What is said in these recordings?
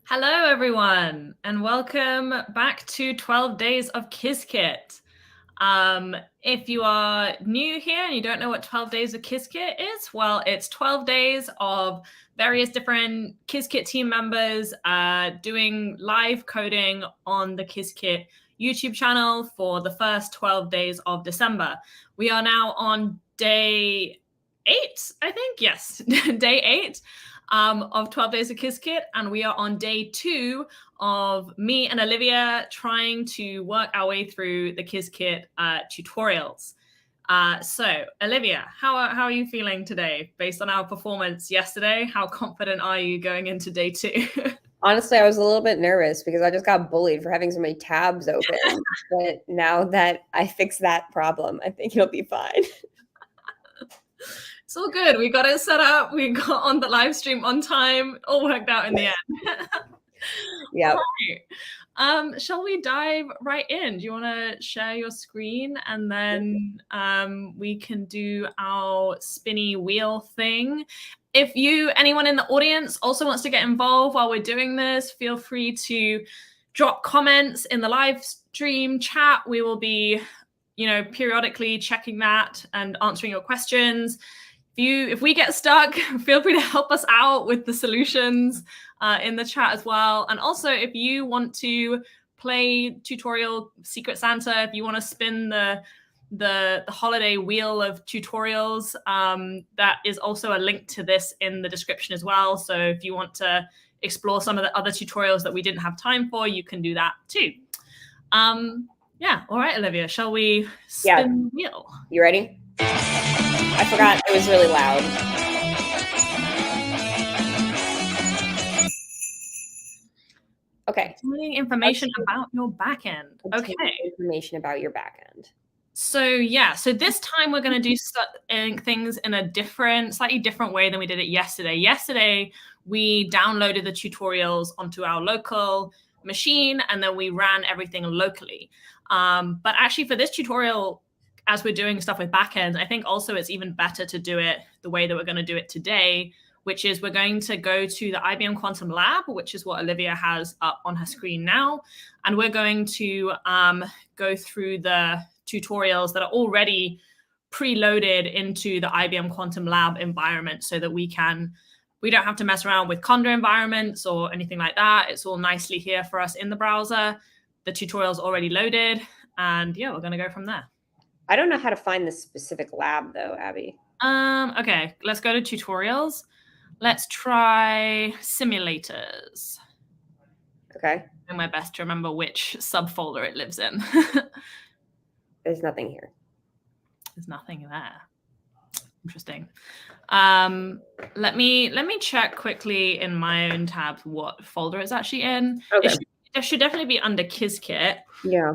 Hello, everyone, and welcome back to 12 Days of Qiskit. If you are new here and you don't know what 12 Days of Qiskit is, well, it's 12 days of various different Qiskit team members doing live coding on the Qiskit YouTube channel for the first 12 days of December. We are now on day 8, I think. Yes, day 8 of 12 Days of Qiskit, and we are on day 2 of me and Olivia trying to work our way through the Qiskit tutorials. So, Olivia, how are you feeling today based on our performance yesterday? How confident are you going into day 2? Honestly, I was a little bit nervous because I just got bullied for having so many tabs open. But now that I fixed that problem, I think it'll be fine. It's all good. We got it set up. We got on the live stream on time. All worked out in the end. Yeah. Right. Shall we dive right in? Do you want to share your screen and then we can do our spinny wheel thing? If anyone in the audience also wants to get involved while we're doing this, feel free to drop comments in the live stream chat. We will be, periodically checking that and answering your questions. If we get stuck, feel free to help us out with the solutions in the chat as well. And also, if you want to play tutorial Secret Santa, if you want to spin the holiday wheel of tutorials, that is also a link to this in the description as well. So if you want to explore some of the other tutorials that we didn't have time for, you can do that too. Yeah. All right, Olivia, shall we spin the wheel? You ready? I forgot it was really loud. Okay. Obtaining information about your backend. Okay. Information about your backend. So this time we're going to do things in a slightly different way than we did it yesterday. Yesterday, we downloaded the tutorials onto our local machine, and then we ran everything locally. But actually for this tutorial, as we're doing stuff with backends, I think also it's even better to do it the way that we're going to do it today, which is we're going to go to the IBM Quantum Lab, which is what Olivia has up on her screen now. And we're going to go through the tutorials that are already preloaded into the IBM Quantum Lab environment so that we don't have to mess around with Conda environments or anything like that. It's all nicely here for us in the browser. The tutorial's already loaded, and yeah, we're going to go from there. I don't know how to find the specific lab though, Abby. Okay, let's go to tutorials. Let's try simulators. Okay. I'm doing my best to remember which subfolder it lives in. There's nothing here. There's nothing there. Interesting. Let me check quickly in my own tabs what folder it's actually in. Okay. It should definitely be under Qiskit. Yeah.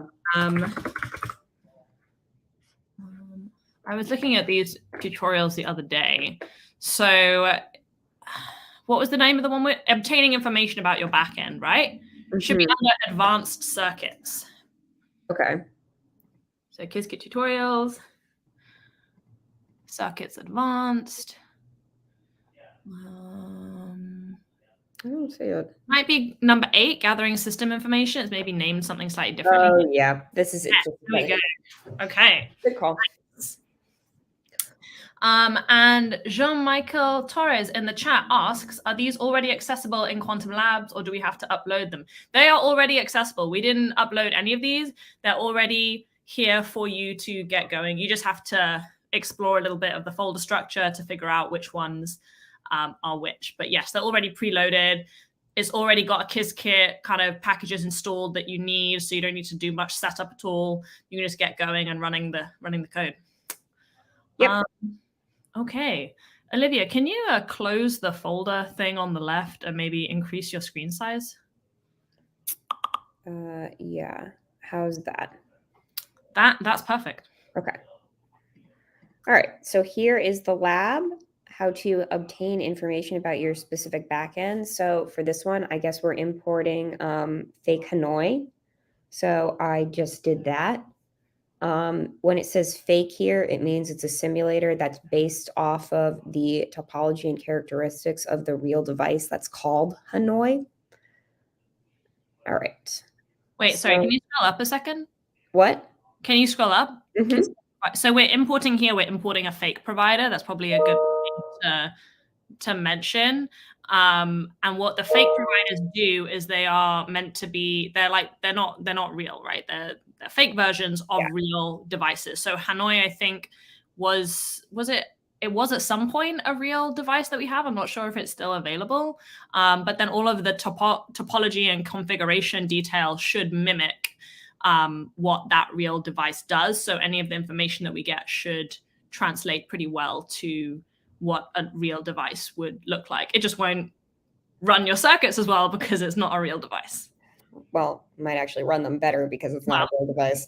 I was looking at these tutorials the other day. So what was the name of the one with obtaining information about your backend, right? Mm-hmm. Should be under advanced circuits. Okay. So Qiskit tutorials, circuits advanced. I don't see it. Might be number 8, gathering system information. It's maybe named something slightly different. Oh yeah, this is it. There we go. Okay. Good call. And Jean-Michael Torres in the chat asks, are these already accessible in Quantum Labs or do we have to upload them? They are already accessible. We didn't upload any of these. They're already here for you to get going. You just have to explore a little bit of the folder structure to figure out which ones are which. But yes, they're already preloaded. It's already got a Qiskit kind of packages installed that you need, so you don't need to do much setup at all. You can just get going and running the code. Yep. Okay. Olivia, can you close the folder thing on the left and maybe increase your screen size? Yeah. How's that? That's perfect. Okay. All right. So here is the lab, how to obtain information about your specific backend. So for this one, I guess we're importing fake Hanoi. So I just did that. When it says fake here, it means it's a simulator that's based off of the topology and characteristics of the real device that's called Hanoi. All right. Wait, sorry, So can you scroll up a second? what? Can you scroll up? Mm-hmm. So we're importing here, we're importing a fake provider. That's probably a good thing to mention. And what the fake providers do is they are meant to be, they're not real, right? They're fake versions of Yeah. real devices. So Hanoi, I think, was it was at some point a real device that we have. I'm not sure if it's still available. But then all of the topology and configuration details should mimic what that real device does. So any of the information that we get should translate pretty well to what a real device would look like. It just won't run your circuits as well because it's not a real device. Well, might actually run them better because it's not Wow. a real device.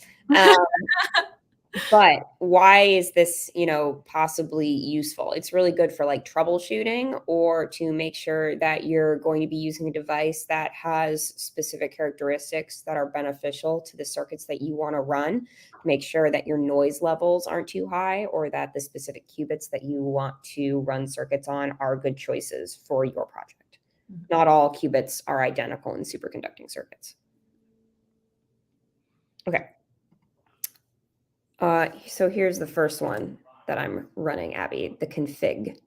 But why is this, possibly useful? It's really good for like troubleshooting or to make sure that you're going to be using a device that has specific characteristics that are beneficial to the circuits that you want to run. Make sure that your noise levels aren't too high or that the specific qubits that you want to run circuits on are good choices for your project. Not all qubits are identical in superconducting circuits. Okay. So here's the first one that I'm running, Abby, the config.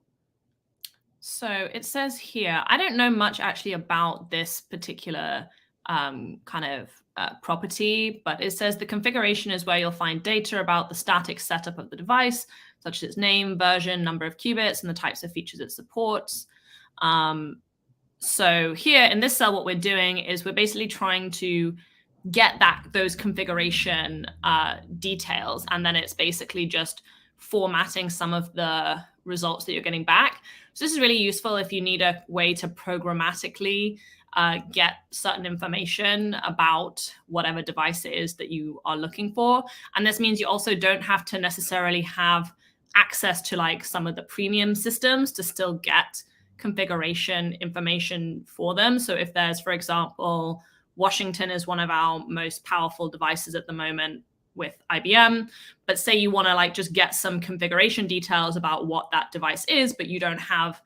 So it says here, I don't know much actually about this particular kind of property, but it says the configuration is where you'll find data about the static setup of the device, such as its name, version, number of qubits, and the types of features it supports. So here in this cell, what we're doing is we're basically trying to get those configuration details, and then it's basically just formatting some of the results that you're getting back. So this is really useful if you need a way to programmatically get certain information about whatever device it is that you are looking for. And this means you also don't have to necessarily have access to like some of the premium systems to still get configuration information for them. So if there's, for example, Washington is one of our most powerful devices at the moment with IBM. But say you want to like just get some configuration details about what that device is, but you don't have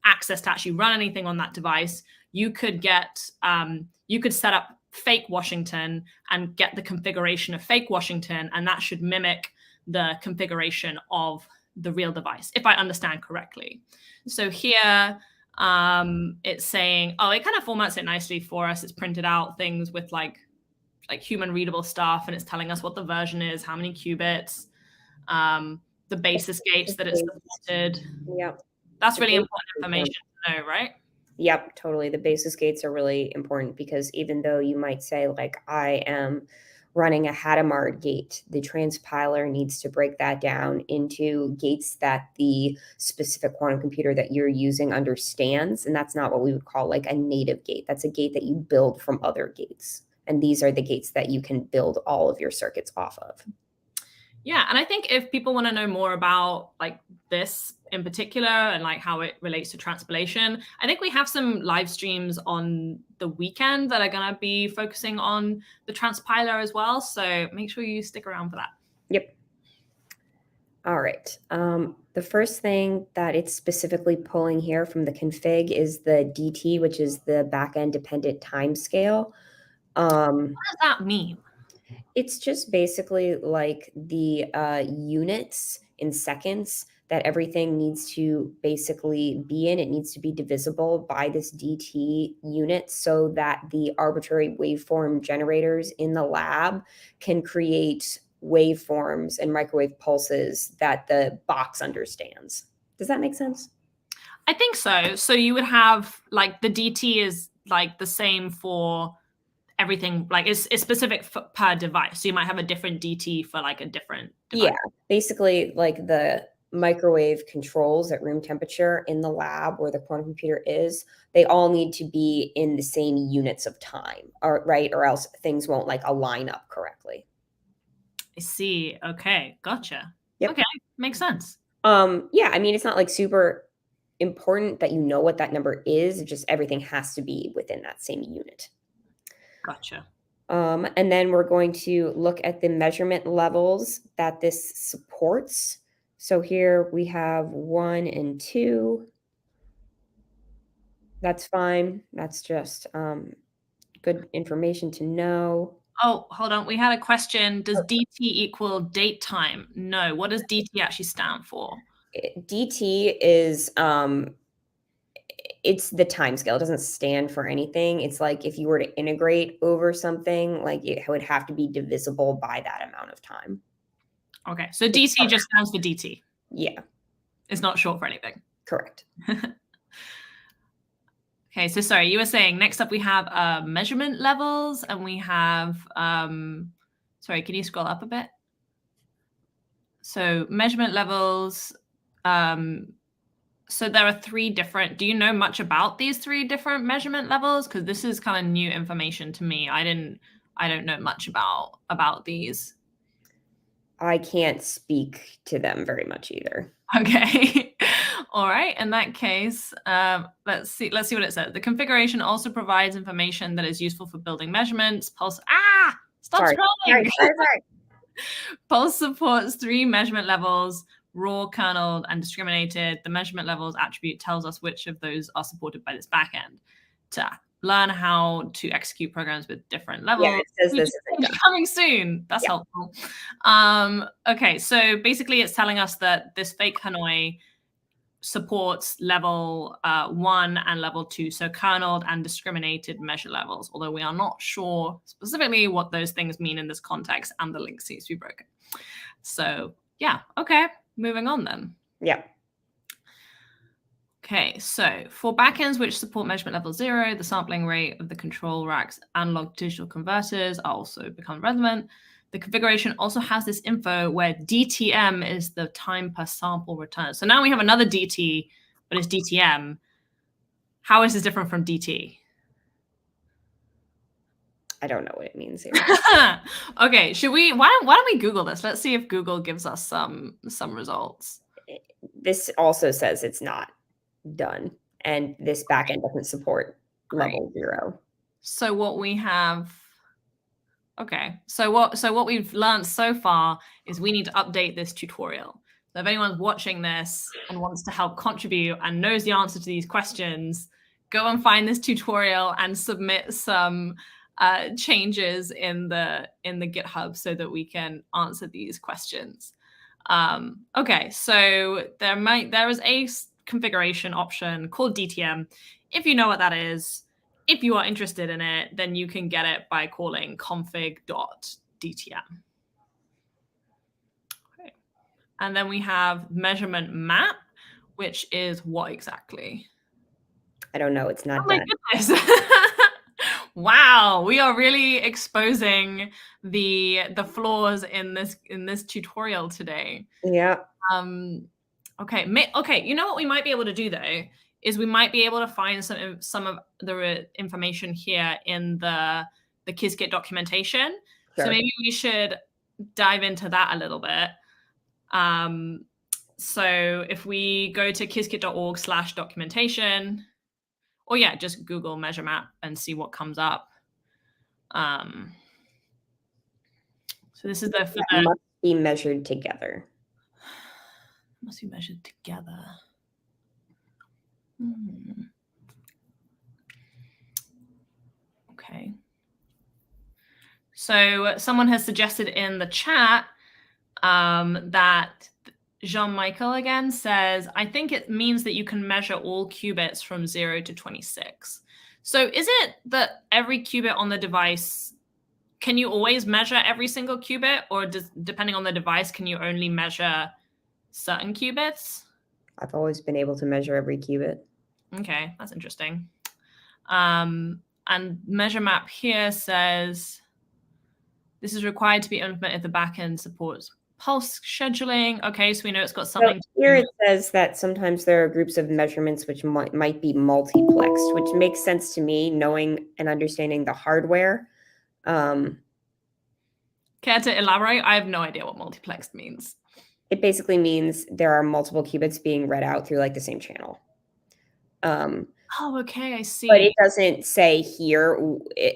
access to actually run anything on that device, you could set up fake Washington and get the configuration of fake Washington, and that should mimic the configuration of the real device, if I understand correctly. So here, it's saying, oh, it kind of formats it nicely for us. It's printed out things with like human readable stuff, and it's telling us what the version is, how many qubits, the basis gates that it's supported. Yep. That's really important information to know, right? Yep, totally. The basis gates are really important because even though you might say, like, I am running a Hadamard gate, the transpiler needs to break that down into gates that the specific quantum computer that you're using understands. And that's not what we would call like a native gate. That's a gate that you build from other gates. And these are the gates that you can build all of your circuits off of. Yeah, and I think if people want to know more about like this in particular and like how it relates to transpilation, I think we have some live streams on the weekend that are going to be focusing on the transpiler as well. So make sure you stick around for that. Yep. All right. The first thing that it's specifically pulling here from the config is the DT, which is the backend dependent timescale. What does that mean? It's just basically like the units in seconds that everything needs to basically be in. It needs to be divisible by this DT unit so that the arbitrary waveform generators in the lab can create waveforms and microwave pulses that the box understands. Does that make sense? I think so. So you would have like the DT is like the same for everything, like it's specific per device. So you might have a different DT for like a different device. Yeah, basically like the microwave controls at room temperature in the lab where the quantum computer is, they all need to be in the same units of time, or right, or else things won't like align up correctly. I see. Okay, gotcha. Yep. Okay, makes sense. Yeah, I mean it's not like super important that you know what that number is, just everything has to be within that same unit. Gotcha. And then we're going to look at the measurement levels that this supports. So here we have 1 and 2. That's fine. That's just Good information to know. Oh, hold on. We had a question. Does DT equal date time? No. What does DT actually stand for? DT is it's the time scale. It doesn't stand for anything. It's like if you were to integrate over something, like it would have to be divisible by that amount of time. Okay, so DT just stands for DT. Yeah. It's not short for anything. Correct. Okay, so sorry, you were saying next up we have measurement levels, and we have, sorry, can you scroll up a bit? So measurement levels, so there are 3 different, do you know much about these 3 different measurement levels? Because this is kind of new information to me. I don't know much about these. I can't speak to them very much either. Okay. All right. In that case, let's see what it says. The configuration also provides information that is useful for building measurements. Pulse. Stop scrolling. Sorry. Pulse supports 3 measurement levels: raw, kerneled, and discriminated. The measurement levels attribute tells us which of those are supported by this backend. To learn how to execute programs with different levels. Yeah, it says this is coming soon. That's helpful. Okay, so basically it's telling us that this fake Hanoi supports level 1 and level 2, so kerneled and discriminated measure levels, although we are not sure specifically what those things mean in this context, and the link seems to be broken. So yeah, okay, moving on then. Yeah. Okay, so for backends which support measurement level 0, the sampling rate of the control rack's analog digital converters are also become relevant. The configuration also has this info where DTM is the time per sample return. So now we have another DT, but it's DTM. How is this different from DT? I don't know what it means here. Okay, why don't we Google this? Let's see if Google gives us some results. This also says it's not done, and this backend doesn't support level 0. So what we have, okay, so what we've learned so far is we need to update this tutorial. So if anyone's watching this and wants to help contribute and knows the answer to these questions, go and find this tutorial and submit some changes in the GitHub so that we can answer these questions. Okay, so there is a configuration option called DTM. If you know what that is, if you are interested in it, then you can get it by calling config.dtm. Okay. And then we have measurement map, which is what exactly? I don't know. It's not done. My goodness. Wow, we are really exposing the flaws in this tutorial today. Yeah. Okay. You know what we might be able to do though is we might be able to find some of the information here in the Qiskit documentation. Sure. So maybe we should dive into that a little bit. So if we go to qiskit.org/documentation, or yeah, just Google measure map and see what comes up. So this is must be measured together. Must be measured together. Okay. So someone has suggested in the chat that Jean-Michael again says, I think it means that you can measure all qubits from 0 to 26. So is it that every qubit on the device, can you always measure every single qubit, or depending on the device, can you only measure certain qubits? I've always been able to measure every qubit. Okay, that's interesting. And measure map here says this is required to be implemented if the backend supports pulse scheduling. Okay, so we know it's got something. So here it says that sometimes there are groups of measurements which might be multiplexed, which makes sense to me, knowing and understanding the hardware. Care to elaborate? I have no idea what multiplexed means. It basically means there are multiple qubits being read out through like the same channel. Oh, okay, I see. But it doesn't say here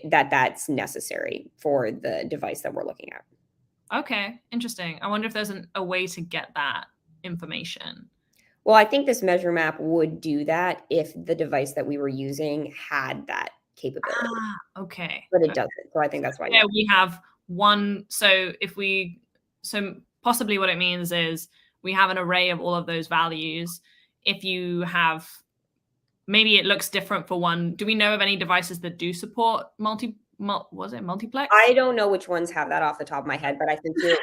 that that's necessary for the device that we're looking at. Okay, interesting. I wonder if there's a way to get that information. Well, I think this measure map would do that if the device that we were using had that capability, Okay. but it doesn't. So I think that's why. Yeah, we have one. So possibly what it means is we have an array of all of those values. If you have, maybe it looks different for one. Do we know of any devices that do support multiplex? I don't know which ones have that off the top of my head, but I think here,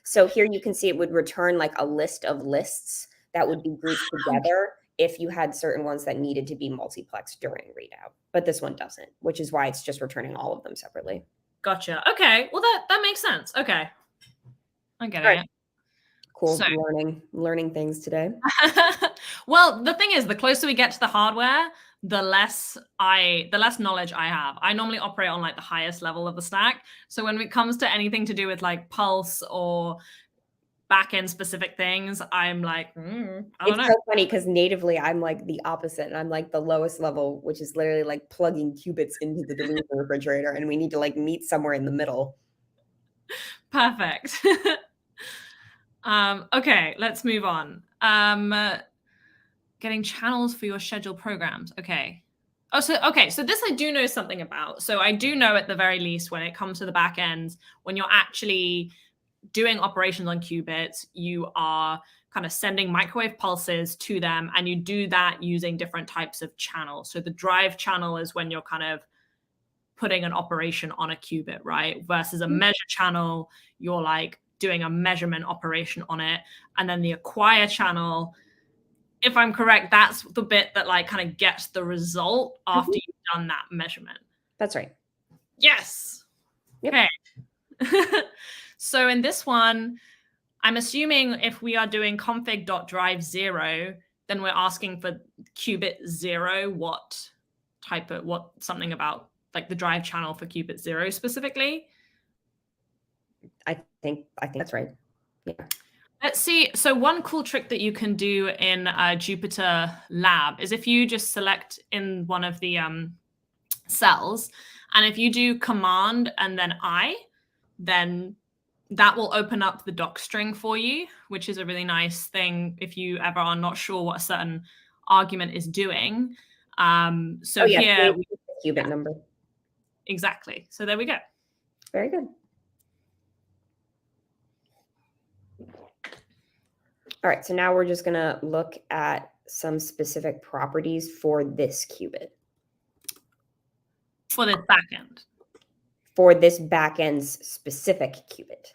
so here you can see it would return like a list of lists that would be grouped together if you had certain ones that needed to be multiplexed during readout. But this one doesn't, which is why it's just returning all of them separately. Gotcha. Okay. Well, that makes sense. Okay. I get Right. it. Cool. So, Learning things today. well, the thing is, the closer we get to the hardware, the less knowledge I have. I normally operate on like the highest level of the stack. So when it comes to anything to do with like pulse or backend specific things, I'm like, I don't know. It's so funny because natively I'm like the opposite. And I'm like the lowest level, which is literally like plugging qubits into the delusion refrigerator, and we need to like meet somewhere in the middle. Perfect. Okay, let's move on. Getting channels for your scheduled programs. Okay. So this I do know something about. So I do know at the very least when it comes to the back end, when you're actually doing operations on qubits, you are kind of sending microwave pulses to them, and you do that using different types of channels. So the drive channel is when you're kind of putting an operation on a qubit, right? Versus a measure channel, you're like doing a measurement operation on it. And then the acquire channel, if I'm correct, that's the bit that like kind of gets the result after you've done that measurement. That's right. Yes. Yep. Okay. So in this one, I'm assuming if we are doing config.drive 0, then we're asking for qubit 0, something about like the drive channel for qubit 0 specifically. I think that's right. Yeah. Let's see. So one cool trick that you can do in Jupyter Lab is if you just select in one of the cells, and if you do command and then I, then that will open up the doc string for you, which is a really nice thing if you ever are not sure what a certain argument is doing. So here, qubit number. Exactly. So there we go. Very good. All right, so now we're just going to look at some specific properties for this qubit. For this backend. For this backend's specific qubit.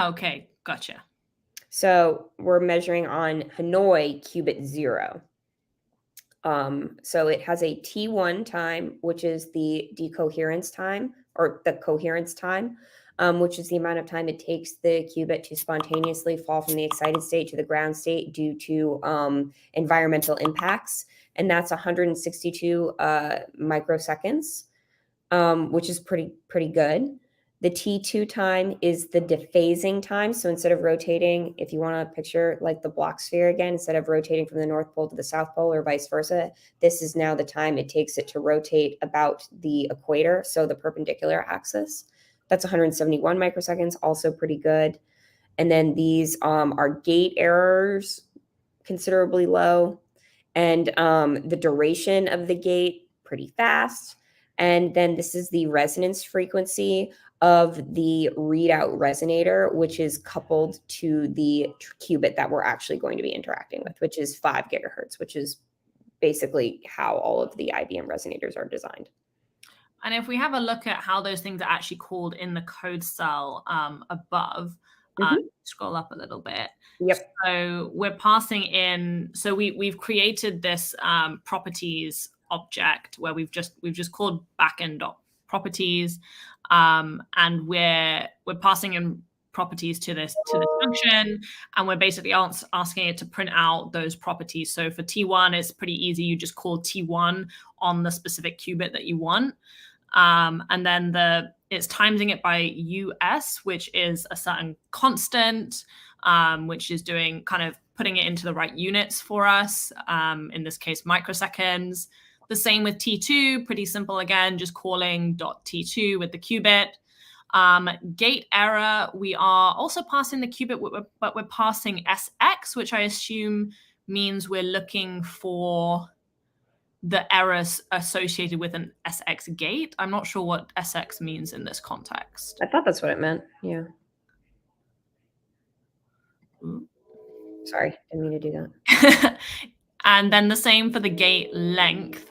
Okay. Gotcha. So we're measuring on Hanoi qubit 0. So it has a T1 time, which is the decoherence time, or the coherence time, which is the amount of time it takes the qubit to spontaneously fall from the excited state to the ground state due to environmental impacts. And that's 162 microseconds, which is pretty good. The T2 time is the dephasing time. So instead of rotating, if you want to picture like the block sphere again, instead of rotating from the North Pole to the South Pole or vice versa, this is now the time it takes it to rotate about the equator, so the perpendicular axis. That's 171 microseconds, also pretty good. And then these are gate errors, considerably low. And the duration of the gate, pretty fast. And then this is the resonance frequency of the readout resonator, which is coupled to the qubit that we're actually going to be interacting with, which is 5 gigahertz, which is basically how all of the IBM resonators are designed. And if we have a look at how those things are actually called in the code cell above, scroll up a little bit. Yep. So we're passing in, so we've created this properties object where we've just called backend.properties, and we're passing in properties to this function, and we're basically asking it to print out those properties. So for T1, it's pretty easy. You just call T1 on the specific qubit that you want. And then it's timesing it by US, which is a certain constant, which is doing kind of putting it into the right units for us. In this case, microseconds. The same with T2, pretty simple again, just calling .T2 with the qubit. Gate error, we are also passing the qubit, but we're passing SX, which I assume means we're looking for the errors associated with an SX gate. I'm not sure what SX means in this context. I thought that's what it meant. Yeah. Ooh. Sorry, didn't mean to do that. And then the same for the gate length,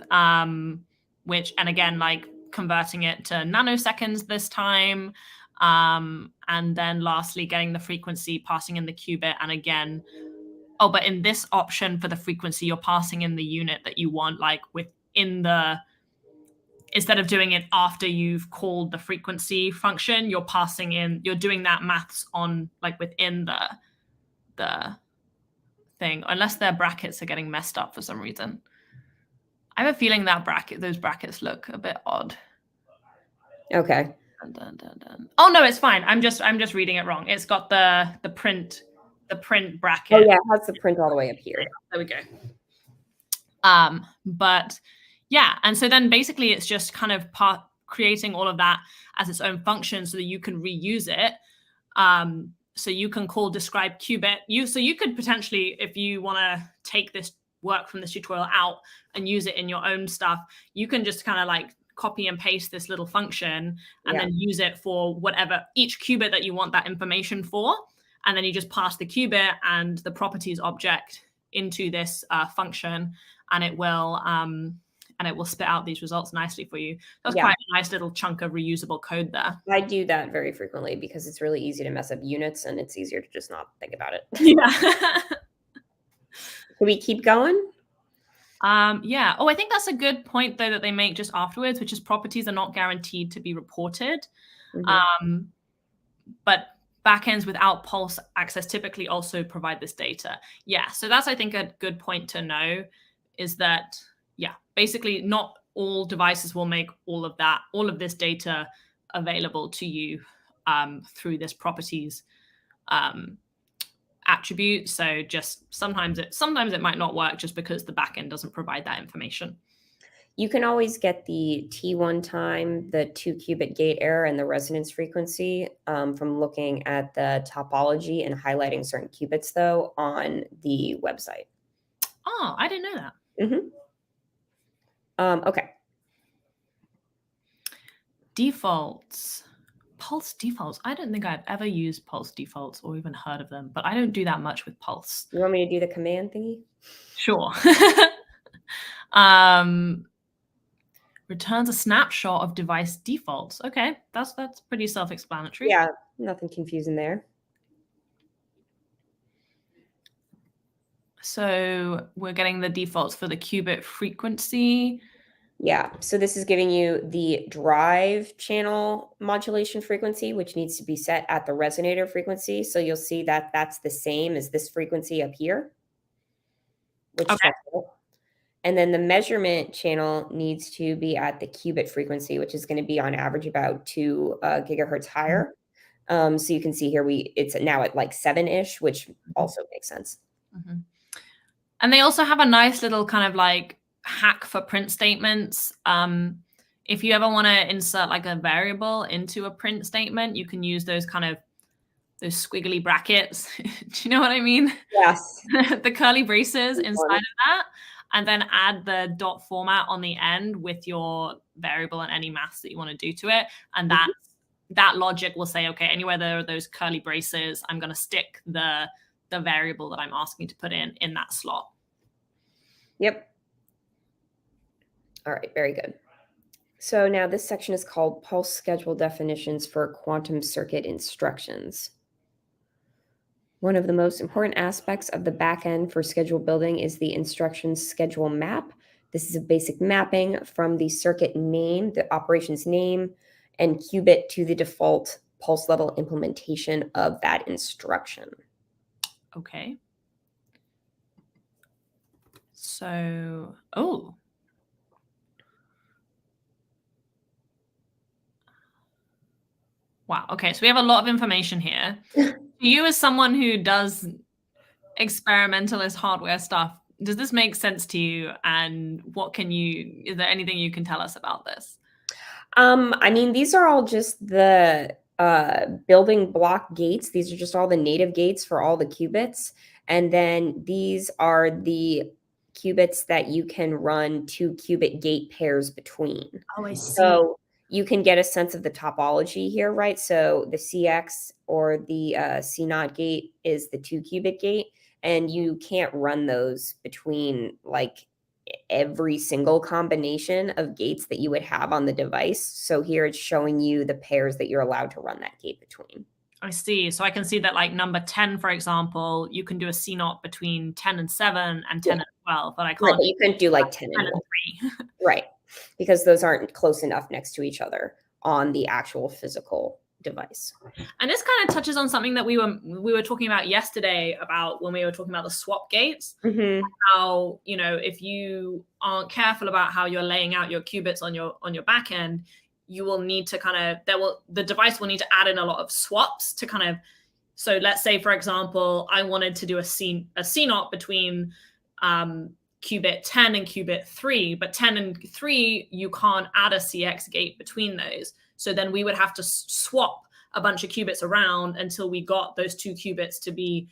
which, and again, like converting it to nanoseconds this time. And then lastly, getting the frequency, passing in the qubit. And again, oh, but in this option for the frequency, you're passing in the unit that you want, like within the, instead of doing it after you've called the frequency function, you're passing in, you're doing that maths on like within the thing, unless their brackets are getting messed up for some reason. I have a feeling that those brackets look a bit odd. Okay. Dun, dun, dun. Oh no, it's fine. I'm just reading it wrong. It's got the print bracket. Oh yeah, it has the print all the way up here. There we go. But yeah, and so then basically it's just kind of creating all of that as its own function so that you can reuse it. So you can call describe qubit. So you could potentially, if you want to take this work from this tutorial out and use it in your own stuff, you can just kind of like copy and paste this little function and then use it for whatever, each qubit that you want that information for. And then you just pass the qubit and the properties object into this function, and it will spit out these results nicely for you. That's quite a nice little chunk of reusable code there. I do that very frequently because it's really easy to mess up units and it's easier to just not think about it. Yeah. Can we keep going? Yeah. Oh, I think that's a good point though that they make just afterwards, which is properties are not guaranteed to be reported. But backends without pulse access typically also provide this data. Yeah. So that's, I think, a good point to know is that, yeah, basically not all devices will make all of this data available to you through this properties attribute. So just sometimes it might not work just because the backend doesn't provide that information. You can always get the T1 time, the 2-qubit gate error, and the resonance frequency from looking at the topology and highlighting certain qubits, though, on the website. Oh, I didn't know that. Okay. Defaults. Pulse defaults. I don't think I've ever used pulse defaults or even heard of them, but I don't do that much with pulse. You want me to do the command thingy? Sure. Returns a snapshot of device defaults. Okay, that's pretty self-explanatory. Yeah, nothing confusing there. So we're getting the defaults for the qubit frequency. Yeah, so this is giving you the drive channel modulation frequency, which needs to be set at the resonator frequency. So you'll see that that's the same as this frequency up here. Which and then the measurement channel needs to be at the qubit frequency, which is going to be on average about 2 gigahertz higher. So you can see here it's now at like 7-ish, which also makes sense. And they also have a nice little kind of like hack for print statements. If you ever want to insert like a variable into a print statement, you can use those squiggly brackets. Do you know what I mean? Yes. The curly braces inside of that, and then add the dot format on the end with your variable and any maths that you want to do to it. And that logic will say, okay, anywhere there are those curly braces, I'm going to stick the variable that I'm asking to put in that slot. Yep. All right, very good. So now this section is called Pulse Schedule Definitions for Quantum Circuit Instructions. One of the most important aspects of the backend for schedule building is the instruction schedule map. This is a basic mapping from the circuit name, the operations name, and qubit to the default pulse level implementation of that instruction. Okay. So, oh. Wow. Okay. So we have a lot of information here. You, as someone who does experimentalist hardware stuff, does this make sense to you? And is there anything you can tell us about this? I mean, these are all just the building block gates. These are just all the native gates for all the qubits. And then these are the qubits that you can run 2-qubit gate pairs between. Oh, I see. So you can get a sense of the topology here, right? So the CX or the C0 gate is the 2-qubit gate, and you can't run those between like every single combination of gates that you would have on the device. So here it's showing you the pairs that you're allowed to run that gate between. I see. So I can see that like number 10, for example, you can do a C0 between 10 and 7 and 10 and 12, but I Right, can't but you couldn't do like 10 10 and and 1. 3. Right, because those aren't close enough next to each other on the actual physical device. And this kind of touches on something that we were talking about yesterday about when we were talking about the swap gates. How, you know, if you aren't careful about how you're laying out your qubits on your back end, you will need to kind of the device will need to add in a lot of swaps to kind of. So let's say, for example, I wanted to do a CNOT between qubit 10 and qubit 3, but 10 and 3 you can't add a CX gate between those. So then we would have to swap a bunch of qubits around until we got those 2 qubits to be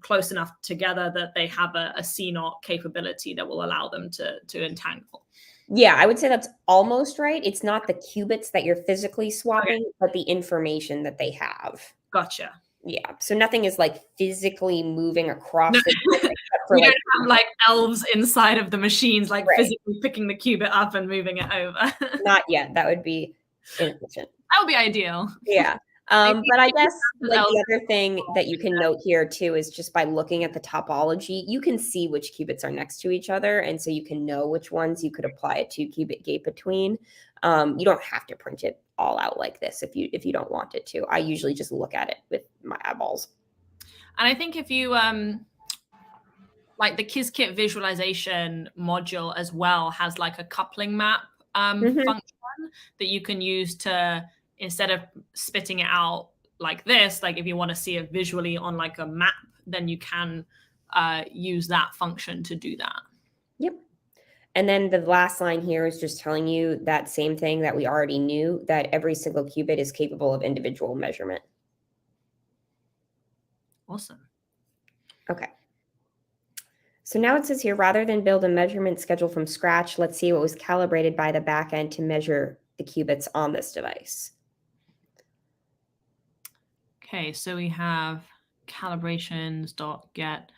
close enough together that they have a CNOT capability that will allow them to entangle. Yeah, I would say that's almost right. It's not the qubits that you're physically swapping, but the information that they have. Gotcha. Yeah, so nothing is like physically moving across the except for We like don't have like elves inside of the machines, like Right. physically picking the qubit up and moving it over. Not yet. That would be inefficient. That would be ideal. Yeah. But I guess like the other thing that you can note here too is just by looking at the topology, you can see which qubits are next to each other. And so you can know which ones you could apply a 2-qubit gate between. You don't have to print it all out like this if you don't want it to. I usually just look at it with my eyeballs. And I think if you like the Qiskit visualization module as well has like a coupling map function that you can use to, instead of spitting it out like this, like if you want to see it visually on like a map, then you can use that function to do that. Yep. And then the last line here is just telling you that same thing that we already knew, that every single qubit is capable of individual measurement. Awesome. Okay. So now it says here, rather than build a measurement schedule from scratch, let's see what was calibrated by the backend to measure the qubits on this device. Okay, so we have calibrations.get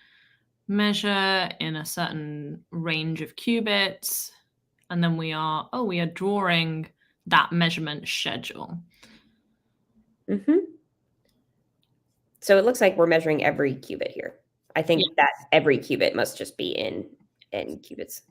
measure in a certain range of qubits, and then we are drawing that measurement schedule. So it looks like we're measuring every qubit here. I think that every qubit must just be in qubits.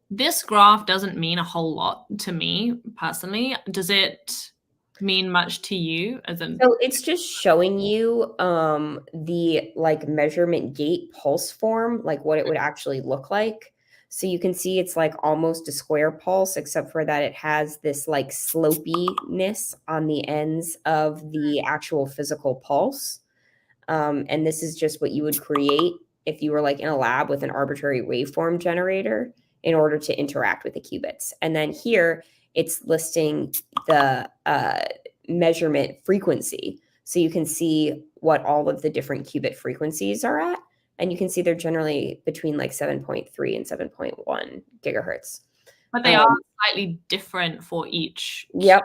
This graph doesn't mean a whole lot to me personally. Does it mean much to you? So it's just showing you the like measurement gate pulse form, like what it would actually look like. So you can see it's like almost a square pulse, except for that it has this like slopiness on the ends of the actual physical pulse. And this is just what you would create if you were like in a lab with an arbitrary waveform generator in order to interact with the qubits. And then here it's listing the measurement frequency. So you can see what all of the different qubit frequencies are at. And you can see they're generally between like 7.3 and 7.1 gigahertz. But they are slightly different for each. Yep.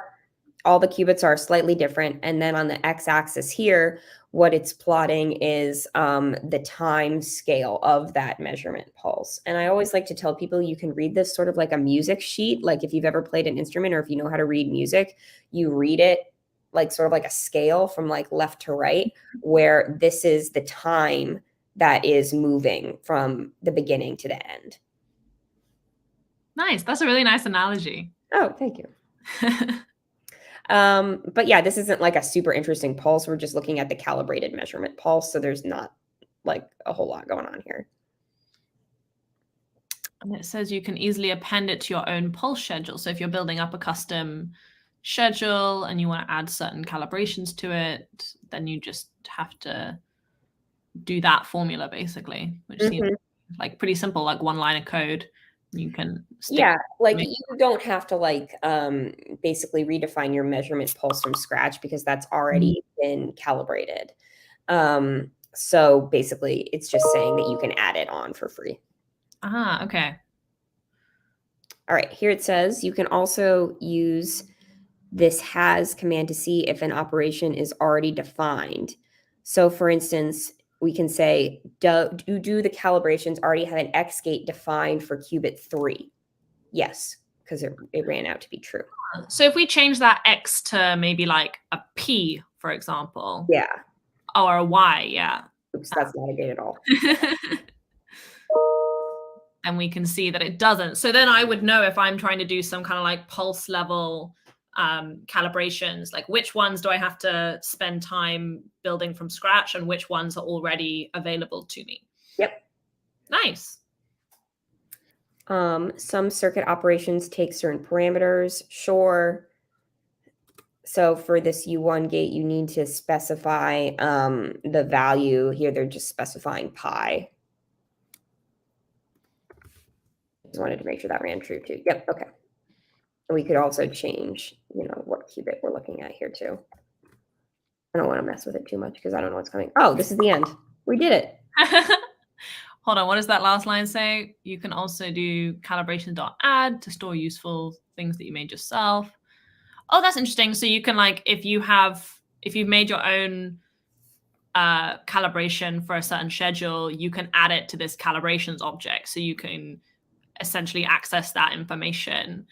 All the qubits are slightly different. And then on the x-axis here, what it's plotting is the time scale of that measurement pulse. And I always like to tell people you can read this sort of like a music sheet. Like if you've ever played an instrument or if you know how to read music, you read it like sort of like a scale from like left to right, where this is the time that is moving from the beginning to the end. Nice. That's a really nice analogy. Oh, thank you. But yeah, this isn't like a super interesting pulse. We're just looking at the calibrated measurement pulse. So there's not like a whole lot going on here. And it says you can easily append it to your own pulse schedule. So if you're building up a custom schedule and you want to add certain calibrations to it, then you just have to do that formula basically, which seems like pretty simple, like one line of code. You can like you don't have to like basically redefine your measurement pulse from scratch because that's already been calibrated. So basically it's just saying that you can add it on for free. Okay. All right, here it says you can also use this has command to see if an operation is already defined. So for instance, we can say, do the calibrations already have an X gate defined for qubit 3? Yes, because it ran out to be true. So if we change that X to maybe like a P, for example. Yeah. Or a Y, yeah. Oops, that's not a gate at all. And we can see that it doesn't. So then I would know if I'm trying to do some kind of like pulse level calibrations, like which ones do I have to spend time building from scratch and which ones are already available to me. Yep. Nice. Some circuit operations take certain parameters. Sure. So for this U1 gate, you need to specify the value. Here they're just specifying pi. Just wanted to make sure that ran true too. Yep, okay. And we could also change, what qubit we're looking at here too. I don't want to mess with it too much because I don't know what's coming. Oh, this is the end. We did it. Hold on, what does that last line say? You can also do calibration.add to store useful things that you made yourself. Oh, that's interesting. So you can if you've made your own calibration for a certain schedule, you can add it to this calibrations object. So you can essentially access that information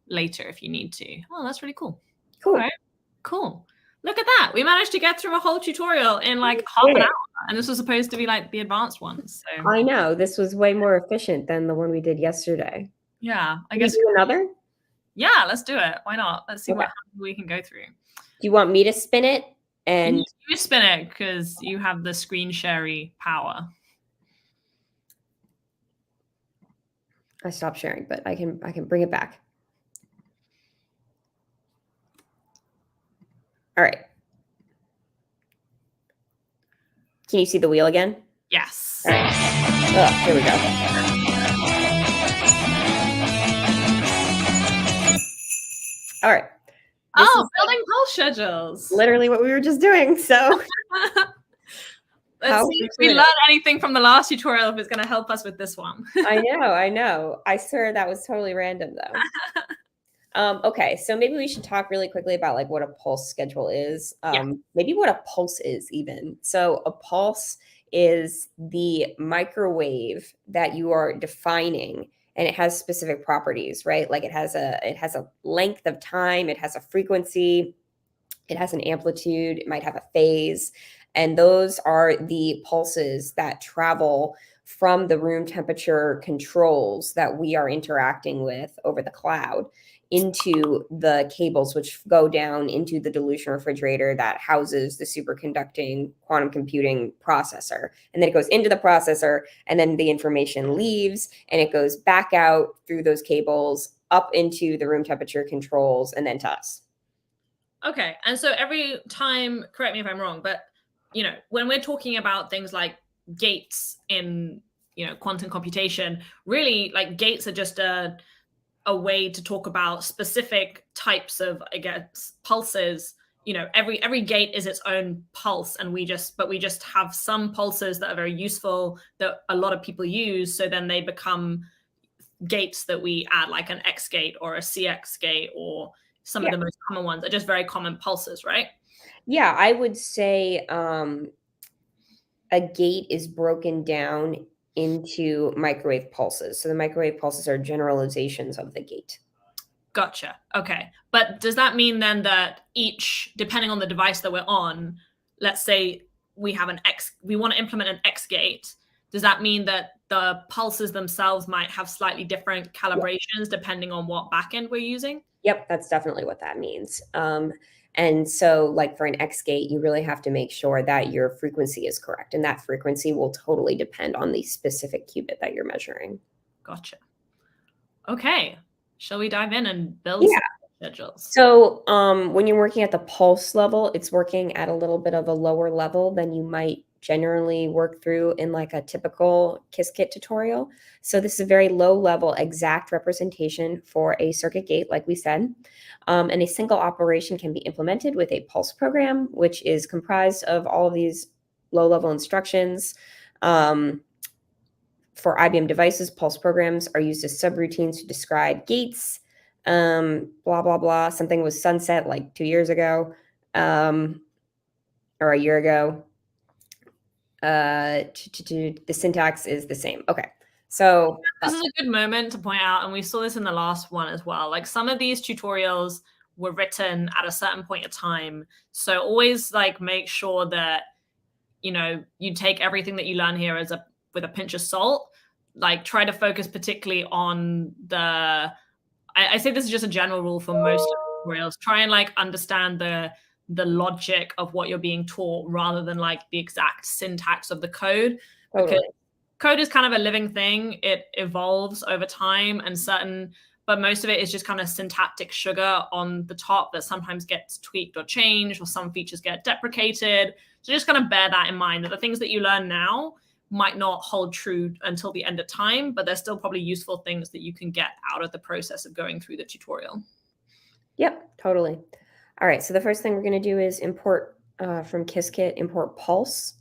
later if you need to. Oh, that's really cool. Cool. All right, cool. Look at that. We managed to get through a whole tutorial in half an hour. And this was supposed to be the advanced ones. So I know. This was way more efficient than the one we did yesterday. Yeah. I Can guess we do another? Yeah, let's do it. Why not? Let's see what we can go through. Do you want me to spin it? And you spin it because you have the screen sharing power. I stopped sharing, but I can bring it back. All right. Can you see the wheel again? Yes. All right. Oh, here we go. All right. Building pulse schedules. Literally what we were just doing. So let's see if we learned anything from the last tutorial, if it's going to help us with this one. I know. I swear that was totally random though. Okay, so maybe we should talk really quickly about what a pulse schedule is. Maybe what a pulse is even. So a pulse is the microwave that you are defining, and it has specific properties, right? Like it has a length of time, it has a frequency, it has an amplitude, it might have a phase, and those are the pulses that travel from the room temperature controls that we are interacting with over the cloud into the cables, which go down into the dilution refrigerator that houses the superconducting quantum computing processor. And then it goes into the processor, and then the information leaves and it goes back out through those cables up into the room temperature controls and then to us. Okay. And so every time, correct me if I'm wrong, but when we're talking about things like gates in quantum computation, really gates are just a way to talk about specific types of, I guess, pulses. Every gate is its own pulse, and we just have some pulses that are very useful that a lot of people use. So then they become gates that we add, like an X gate or a CX gate, or some of the most common ones are just very common pulses, right? Yeah, I would say a gate is broken down into microwave pulses. So the microwave pulses are generalizations of the gate. Gotcha. Okay. But does that mean then that each, depending on the device that we're on, let's say we want to implement an X gate, does that mean that the pulses themselves might have slightly different calibrations depending on what backend we're using? Yep, that's definitely what that means. And so for an X gate, you really have to make sure that your frequency is correct. And that frequency will totally depend on the specific qubit that you're measuring. Gotcha. Okay. Shall we dive in and build some schedules? So when you're working at the pulse level, it's working at a little bit of a lower level than you might generally work through in a typical Qiskit tutorial. So this is a very low level exact representation for a circuit gate, like we said. And a single operation can be implemented with a pulse program, which is comprised of all of these low level instructions. For IBM devices, pulse programs are used as subroutines to describe gates. Blah, blah, blah. Something was sunset like 2 years ago, or a year ago. The syntax is the same. Okay. So this is a good moment to point out, and we saw this in the last one as well. Like some of these tutorials were written at a certain point of time. So always like make sure that, you know, you take everything that you learn here with a pinch of salt. Like try to focus particularly on I say this is just a general rule for most tutorials. Try and like understand the logic of what you're being taught rather than like the exact syntax of the code. totally. Because code is kind of a living thing. It evolves over time but most of it is just kind of syntactic sugar on the top that sometimes gets tweaked or changed, or some features get deprecated. So just kind of bear that in mind, that the things that you learn now might not hold true until the end of time, but there's still probably useful things that you can get out of the process of going through the tutorial. Yep, totally. All right, so the first thing we're going to do is import from Qiskit, import Pulse.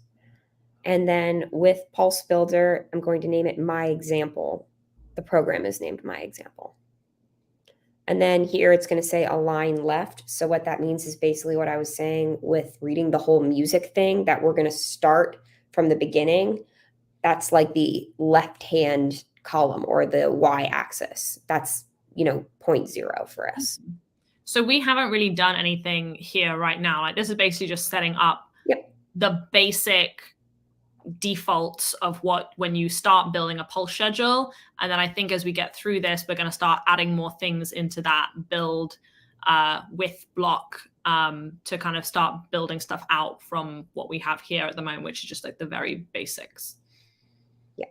And then with Pulse Builder, I'm going to name it My Example. The program is named My Example. And then here it's going to say align left. So what that means is basically what I was saying with reading the whole music thing, that we're going to start from the beginning. That's like the left-hand column or the y-axis. That's, 0.0 for us. So we haven't really done anything here right now. Like this is basically just setting up the basic defaults of when you start building a pulse schedule. And then I think as we get through this, we're going to start adding more things into that build with block to kind of start building stuff out from what we have here at the moment, which is just like the very basics. Yeah.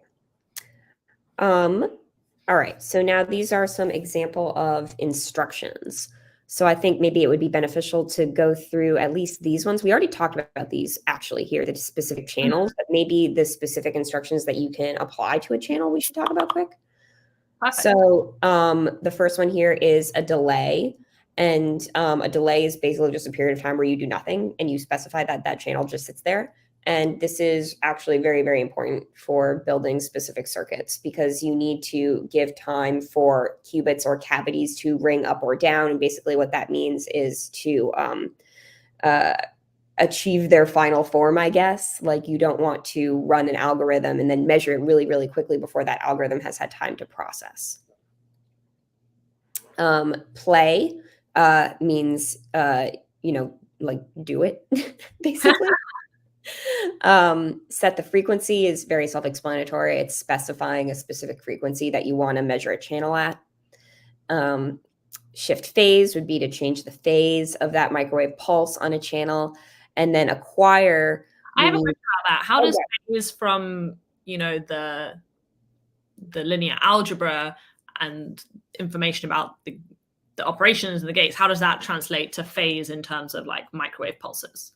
All right. So now these are some example of instructions. So I think maybe it would be beneficial to go through at least these ones. We already talked about these actually here, the specific channels, but maybe the specific instructions that you can apply to a channel we should talk about quick. Perfect. So the first one here is a delay. And a delay is basically just a period of time where you do nothing, and you specify that that channel just sits there. And this is actually very, very important for building specific circuits, because you need to give time for qubits or cavities to ring up or down. And basically what that means is to achieve their final form, I guess. Like you don't want to run an algorithm and then measure it really, really quickly before that algorithm has had time to process. Play means, like do it, basically. Set the frequency is very self-explanatory. It's specifying a specific frequency that you want to measure a channel at. Shift phase would be to change the phase of that microwave pulse on a channel. And then acquire. I have a question about that. How does phase from, the linear algebra and information about the operations and the gates, how does that translate to phase in terms of like microwave pulses?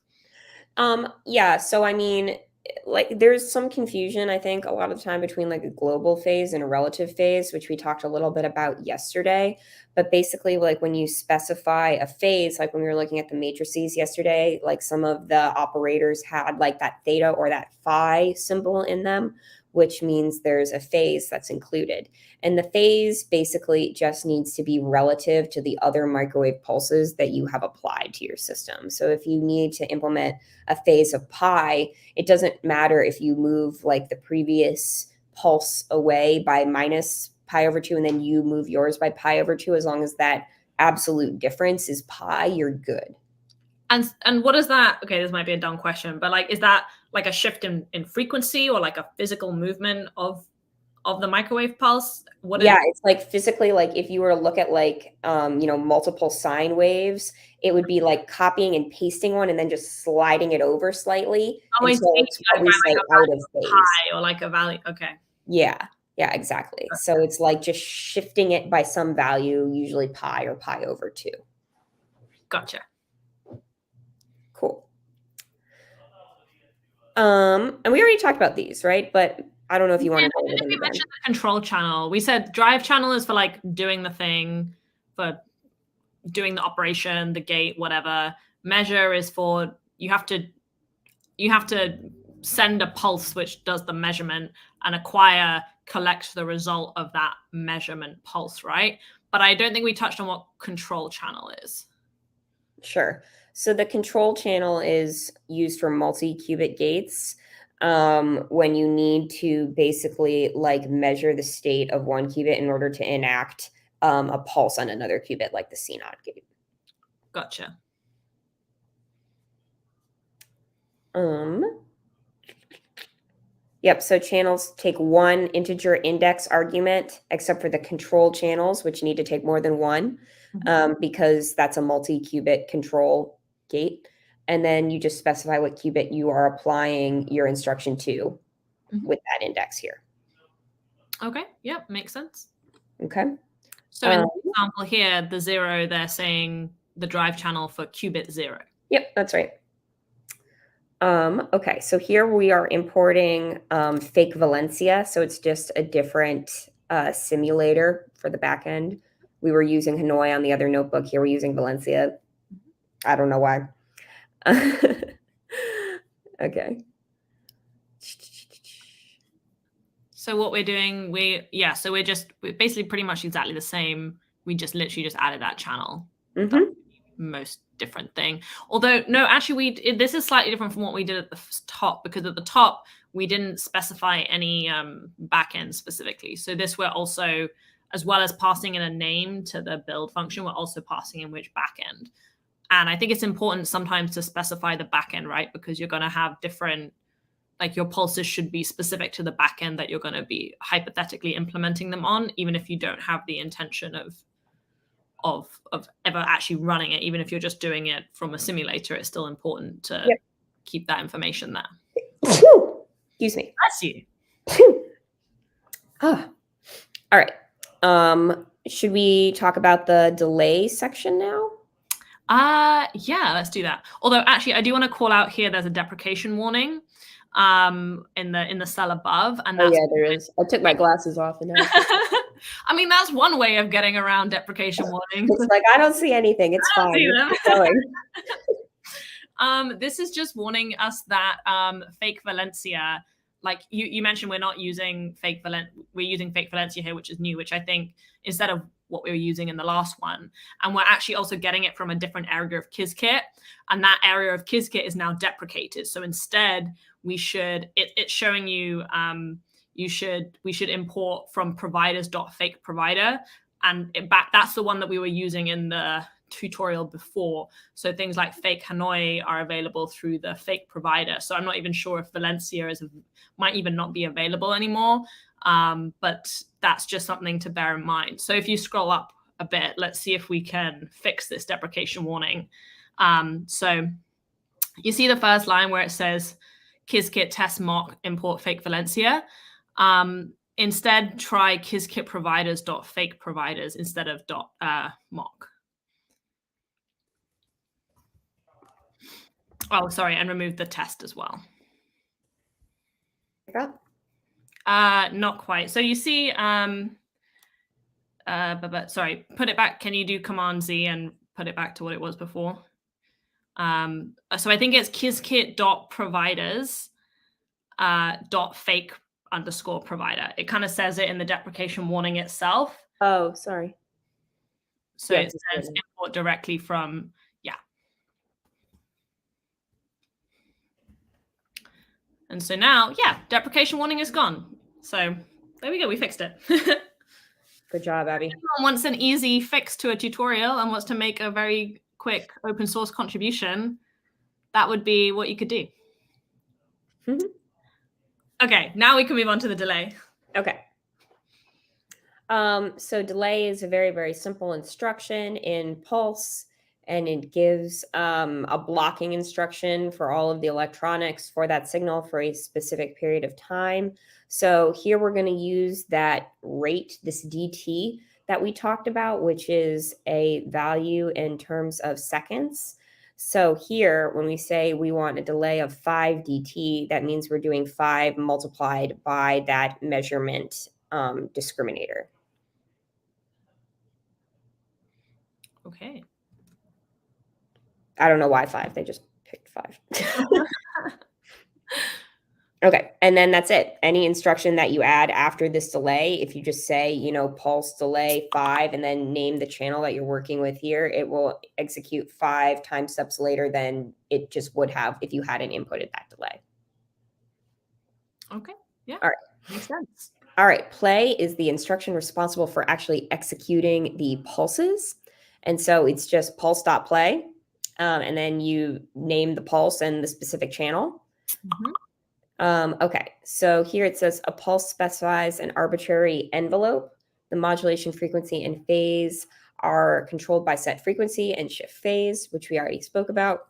Yeah, so I mean, like there's some confusion, I think, a lot of the time between like a global phase and a relative phase, which we talked a little bit about yesterday. But basically, like when you specify a phase, like when we were looking at the matrices yesterday, like some of the operators had like that theta or that phi symbol in them, which means there's a phase that's included. And the phase basically just needs to be relative to the other microwave pulses that you have applied to your system. So if you need to implement a phase of pi, it doesn't matter if you move like the previous pulse away by minus pi over 2 and then you move yours by pi over 2, as long as that absolute difference is pi, you're good. And what is that? Okay, this might be a dumb question, but like, is that like a shift in frequency or like a physical movement of the microwave pulse? It's like physically, like if you were to look at like, multiple sine waves, it would be like copying and pasting one and then just sliding it over slightly. Oh, until it's probably like out of phase. Or like a value. Okay. Yeah, exactly. Okay. So it's like just shifting it by some value, usually pi or pi over 2. Gotcha. Cool. And we already talked about these, right? But I don't know if you want to go over them again. We mentioned the control channel. We said drive channel is for like doing the thing, for doing the operation, the gate, whatever. Measure is for you have to send a pulse which does the measurement, and acquire collect the result of that measurement pulse, right? But I don't think we touched on what control channel is. Sure. So the control channel is used for multi-qubit gates when you need to basically like measure the state of one qubit in order to enact a pulse on another qubit, like the CNOT gate. Gotcha. Yep, so channels take one integer index argument, except for the control channels, which need to take more than one, because that's a multi-qubit control gate. And then you just specify what qubit you are applying your instruction to with that index here. Okay, yep, makes sense. Okay. So in the example here, the 0, they're saying the drive channel for qubit 0. Yep, that's right. Okay, so here we are importing fake Valencia. So it's just a different simulator for the backend. We were using Hanoi on the other notebook. Here we're using Valencia. I don't know why. Okay. So what we're doing, we're basically pretty much exactly the same. We just literally just added that channel. Most different thing. Although, no, actually, this is slightly different from what we did at the top, because at the top, we didn't specify any backend specifically. So this, we're also, as well as passing in a name to the build function, we're also passing in which backend. And I think it's important sometimes to specify the backend, right? Because you're going to have different, like your pulses should be specific to the backend that you're going to be hypothetically implementing them on, even if you don't have the intention of ever actually running it. Even if you're just doing it from a simulator, it's still important to keep that information there. Excuse me. Bless you. All right. Should we talk about the delay section now? Yeah, let's do that. Although actually, I do want to call out here, there's a deprecation warning in the cell above. And that's there is. I took my glasses off and now I mean, that's one way of getting around deprecation warnings. It's like, I don't see anything. It's fine. This is just warning us that fake Valencia, like you mentioned, we're not using fake Valencia. We're using fake Valencia here, which is new, which I think instead of what we were using in the last one. And we're actually also getting it from a different area of Qiskit. And that area of Qiskit is now deprecated. So instead, we should, it's showing you, we should import from providers.fakeprovider. And that's the one that we were using in the tutorial before. So things like fake Hanoi are available through the fake provider. So I'm not even sure if Valencia might even not be available anymore. But that's just something to bear in mind. So if you scroll up a bit, let's see if we can fix this deprecation warning. So you see the first line where it says Qiskit test mock import fake Valencia. Instead, try Qiskit providers.fake providers instead of .mock. Oh, sorry, and remove the test as well. Not quite. So you see, sorry, put it back. Can you do Command Z and put it back to what it was before? So I think it's Qiskit.providers .fake_provider. It kind of says it in the deprecation warning itself. Oh, sorry. So it says import directly from, And so now, deprecation warning is gone. So there we go. We fixed it. Good job, Abby. If anyone wants an easy fix to a tutorial and wants to make a very quick open source contribution, that would be what you could do. Okay, now we can move on to the delay. Okay. So delay is a very, very simple instruction in Pulse, and it gives a blocking instruction for all of the electronics for that signal for a specific period of time. So here we're going to use that rate, this dt that we talked about, which is a value in terms of seconds. So here, when we say we want a delay of 5 dt, that means we're doing 5 multiplied by that measurement discriminator. Okay. I don't know why 5. They just picked 5. Okay, and then that's it. Any instruction that you add after this delay, if you just say, you know, pulse delay 5 and then name the channel that you're working with here, it will execute 5 time steps later than it just would have if you hadn't inputted that delay. Okay. Yeah. All right. Makes sense. All right. Play is the instruction responsible for actually executing the pulses. And so it's just pulse.play. And then you name the pulse and the specific channel. Okay, so here it says a pulse specifies an arbitrary envelope. The modulation frequency and phase are controlled by set frequency and shift phase, which we already spoke about.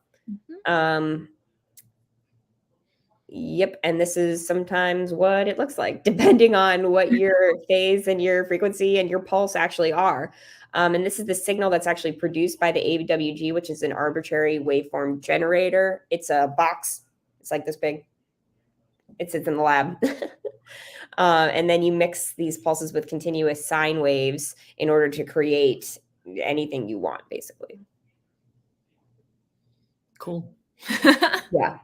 Yep, and this is sometimes what it looks like, depending on what your phase and your frequency and your pulse actually are. And this is the signal that's actually produced by the AWG, which is an arbitrary waveform generator. It's a box. It's like this big. It sits in the lab. And then you mix these pulses with continuous sine waves in order to create anything you want, basically. Cool. Yeah.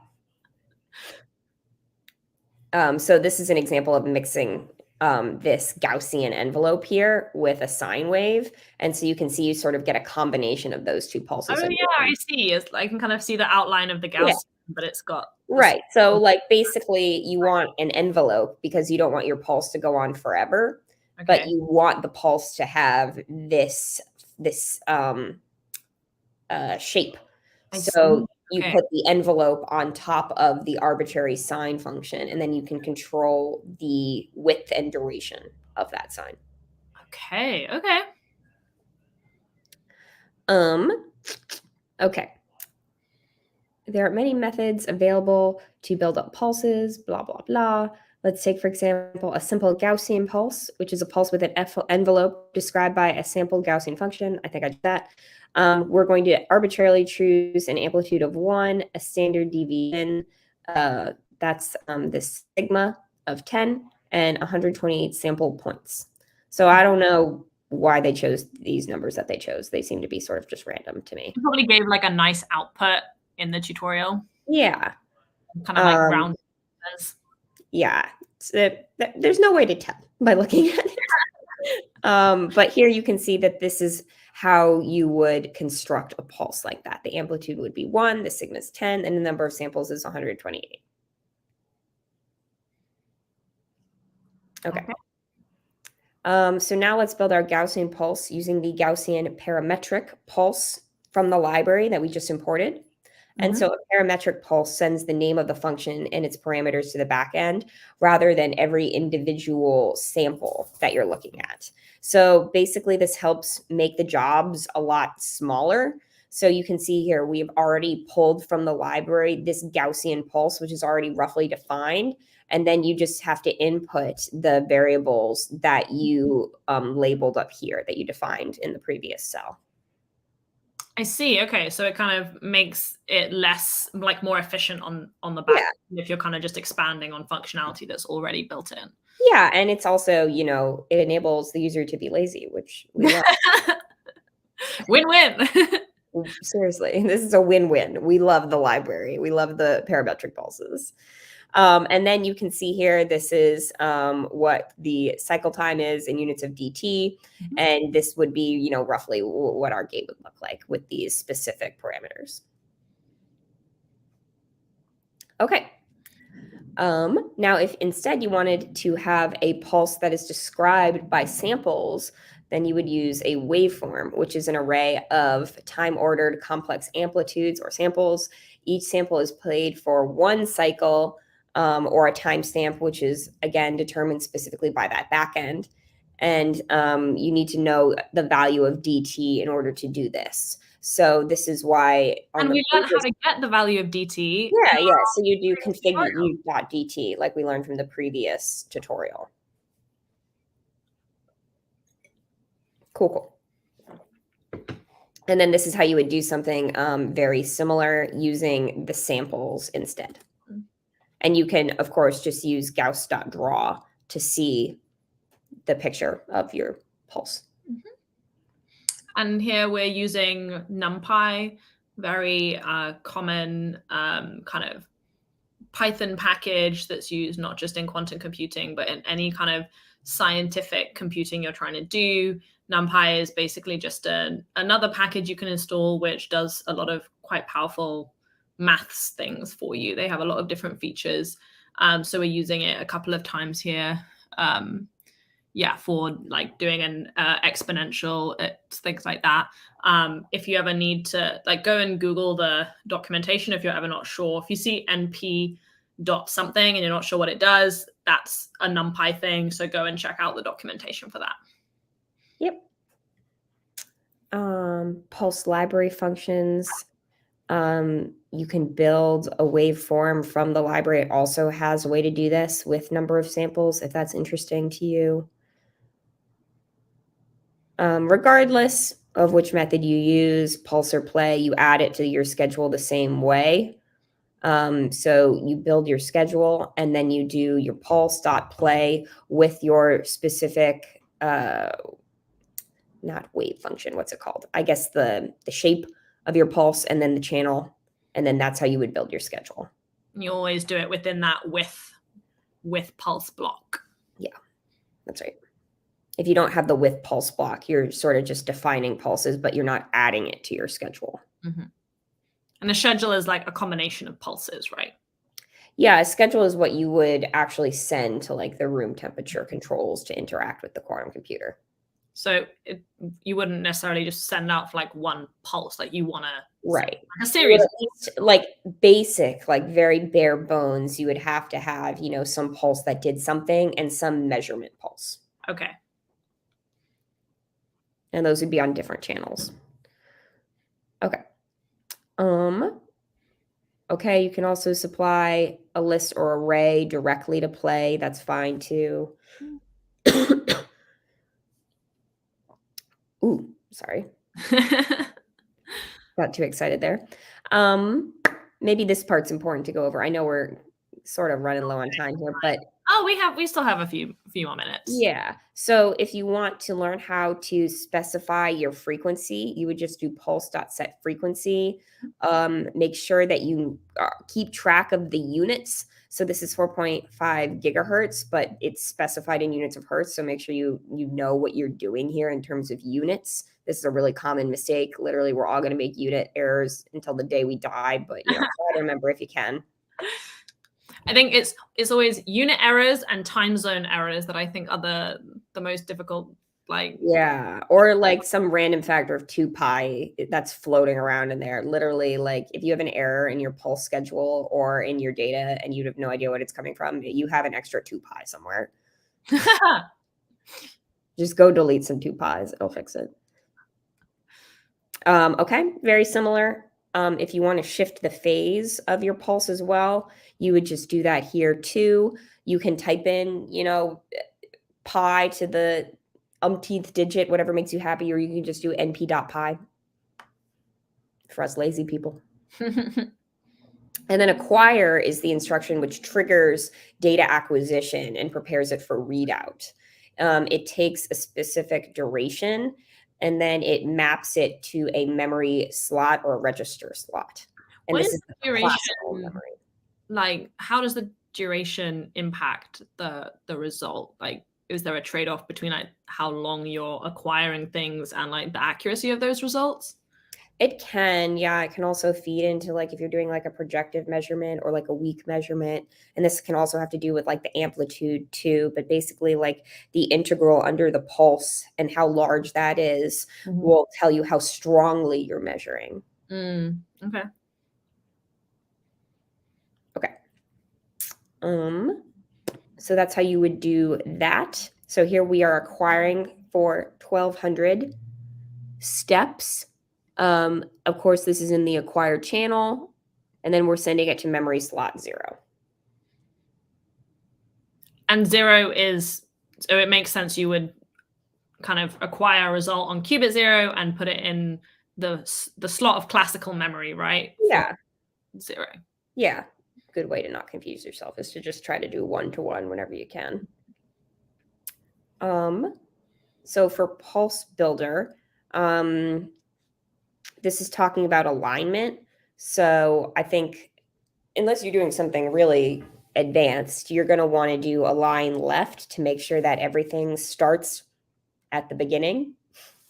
So this is an example of mixing this Gaussian envelope here with a sine wave. And so you can see you sort of get a combination of those two pulses. Oh, yeah, I see. I can kind of see the outline of the Gaussian, but it's got... Right. So like basically you want an envelope because you don't want your pulse to go on forever, but you want the pulse to have this shape. So you put the envelope on top of the arbitrary sine function, and then you can control the width and duration of that sine. Okay. Okay. There are many methods available to build up pulses, blah, blah, blah. Let's take, for example, a simple Gaussian pulse, which is a pulse with an envelope described by a sample Gaussian function. I think I did that. We're going to arbitrarily choose an amplitude of 1, a standard deviation. That's this sigma of 10, and 128 sample points. So I don't know why they chose these numbers that they chose. They seem to be sort of just random to me. You probably gave like a nice output in the tutorial. Yeah. Kind of like round. Yeah. There's no way to tell by looking at it. But here you can see that this is how you would construct a pulse like that. The amplitude would be 1, the sigma is 10, and the number of samples is 128. Okay. So now let's build our Gaussian pulse using the Gaussian parametric pulse from the library that we just imported. And so a parametric pulse sends the name of the function and its parameters to the backend rather than every individual sample that you're looking at. So basically this helps make the jobs a lot smaller. So you can see here, we've already pulled from the library this Gaussian pulse, which is already roughly defined. And then you just have to input the variables that you labeled up here that you defined in the previous cell. I see. Okay, so it kind of makes it less, like, more efficient on the back if you're kind of just expanding on functionality that's already built in. Yeah, and it's also, you know, it enables the user to be lazy, which we love. Win-win. Seriously, this is a win-win. We love the library. We love the parametric pulses. And then you can see here, this is what the cycle time is in units of dt. And this would be, you know, roughly what our gate would look like with these specific parameters. Okay. Now, if instead you wanted to have a pulse that is described by samples, then you would use a waveform, which is an array of time-ordered complex amplitudes or samples. Each sample is played for 1 cycle or a timestamp, which is, again, determined specifically by that backend. And you need to know the value of dt in order to do this. So this is why... And we learned how to get the value of dt. Yeah. So you do configure u.dt, like we learned from the previous tutorial. Cool. And then this is how you would do something very similar using the samples instead. And you can, of course, just use gauss.draw to see the picture of your pulse. And here we're using NumPy, very common kind of Python package that's used not just in quantum computing, but in any kind of scientific computing you're trying to do. NumPy is basically just another package you can install, which does a lot of quite powerful maths things for you. They have a lot of different features. So we're using it a couple of times here. For like doing an exponential, things like that. If you ever need to go and Google the documentation, if you're ever not sure, if you see NP dot something and you're not sure what it does, that's a NumPy thing. So go and check out the documentation for that. Yep. Pulse library functions. You can build a waveform from the library. It also has a way to do this with number of samples, if that's interesting to you. Regardless of which method you use, pulse or play, you add it to your schedule the same way. So you build your schedule and then you do your pulse.play with your specific, not wave function, what's it called? I guess the shape of your pulse and then the channel. And then that's how you would build your schedule. You always do it within that with pulse block. Yeah, that's right. If you don't have the with pulse block, you're sort of just defining pulses, but you're not adding it to your schedule. Mm-hmm. And a schedule is like a combination of pulses, right? Yeah, a schedule is what you would actually send to like the room temperature controls to interact with the quantum computer. So you wouldn't necessarily just send out for like one pulse, like you want to right a series, like basic, like very bare bones. You would have to have, some pulse that did something and some measurement pulse. Okay. And those would be on different channels. Okay. Okay, you can also supply a list or array directly to play. That's fine too. Ooh, sorry. Got too excited there. Maybe this part's important to go over. I know we're sort of running low on time here, but we still have a few more minutes. Yeah. So if you want to learn how to specify your frequency, you would just do pulse.setFrequency. Make sure that you keep track of the units. So this is 4.5 gigahertz, but it's specified in units of hertz. So make sure you know what you're doing here in terms of units. This is a really common mistake. Literally, we're all going to make unit errors until the day we die, but try to remember if you can. I think it's always unit errors and time zone errors that I think are the most difficult. Or like some random factor of 2 pi that's floating around in there. Literally, like if you have an error in your pulse schedule or in your data and you have no idea what it's coming from, you have an extra 2 pi somewhere. Just go delete some 2 pi's. It'll fix it. Okay, very similar. If you want to shift the phase of your pulse as well, you would just do that here too. You can type in, pi to the umpteenth digit, whatever makes you happy, or you can just do np.pi for us lazy people. And then acquire is the instruction which triggers data acquisition and prepares it for readout. It takes a specific duration and then it maps it to a memory slot or a register slot. And what this is the duration? classical memory. Like, how does the duration impact the result? Like, is there a trade-off between like how long you're acquiring things and like the accuracy of those results? It can, yeah. It can also feed into like if you're doing like a projective measurement or like a weak measurement. And this can also have to do with like the amplitude too. But basically like the integral under the pulse and how large that is will tell you how strongly you're measuring. Okay. Okay. So that's how you would do that. So here we are acquiring for 1200 steps. Of course, this is in the acquired channel, and then we're sending it to memory slot 0. And 0 is, so it makes sense you would kind of acquire a result on qubit 0 and put it in the slot of classical memory, right? Yeah. 0. Yeah. Good way to not confuse yourself is to just try to do 1-to-1 whenever you can. So for Pulse Builder, this is talking about alignment. So I think unless you're doing something really advanced, you're going to want to do align left to make sure that everything starts at the beginning.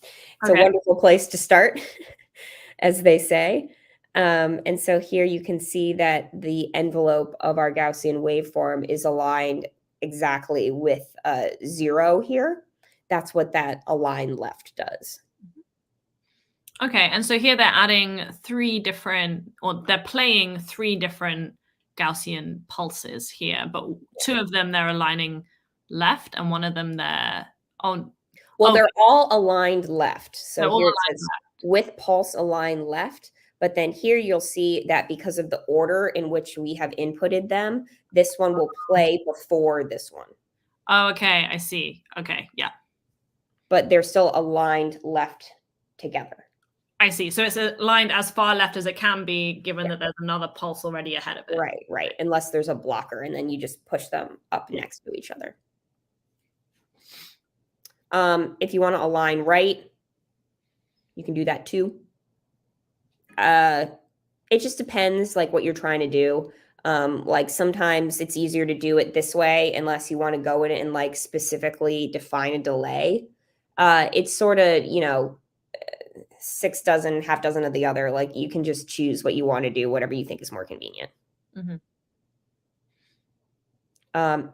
It's a Okay. wonderful place to start, as they say. And so here you can see that the envelope of our Gaussian waveform is aligned exactly with 0 here. That's what that align left does. Okay, and so here they're adding they're playing 3 different Gaussian pulses here, but 2 of them they're aligning left, and one of them they're on. Well, Oh, they're all aligned left. they're So all here it aligned says left. with pulse align left. But then here you'll see that because of the order in which we have inputted them, this one will play before this one. Oh, okay, I see. Okay, yeah. But they're still aligned left together. I see. So it's aligned as far left as it can be, given that there's another pulse already ahead of it. Right, right. Unless there's a blocker, and then you just push them up next to each other. If you want to align right, you can do that too. It just depends like what you're trying to do. Like sometimes it's easier to do it this way unless you want to go in and like specifically define a delay. It's sort of, 6 dozen, half dozen of the other. Like you can just choose what you want to do, whatever you think is more convenient. Mm-hmm.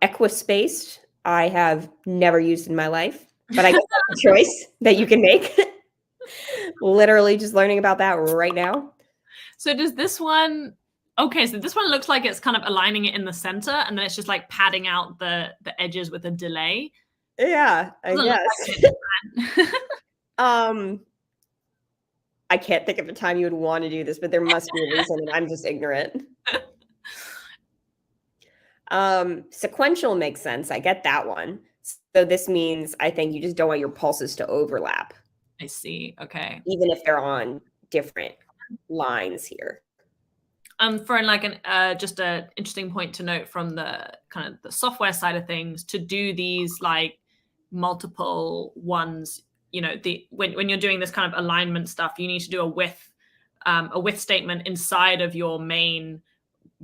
Equispaced, I have never used in my life, but I guess that's a choice that you can make. Literally just learning about that right now. So does this one? Okay, so this one looks like it's kind of aligning it in the center, and then it's just like padding out the edges with a delay. Yeah, I guess. I can't think of a time you would want to do this, but there must be a reason, and I'm just ignorant. Sequential makes sense. I get that one. So this means I think you just don't want your pulses to overlap. I see. Okay. Even if they're on different lines here. For like just an interesting point to note from the kind of the software side of things, to do these like multiple ones, when you're doing this kind of alignment stuff, you need to do a width statement inside of your main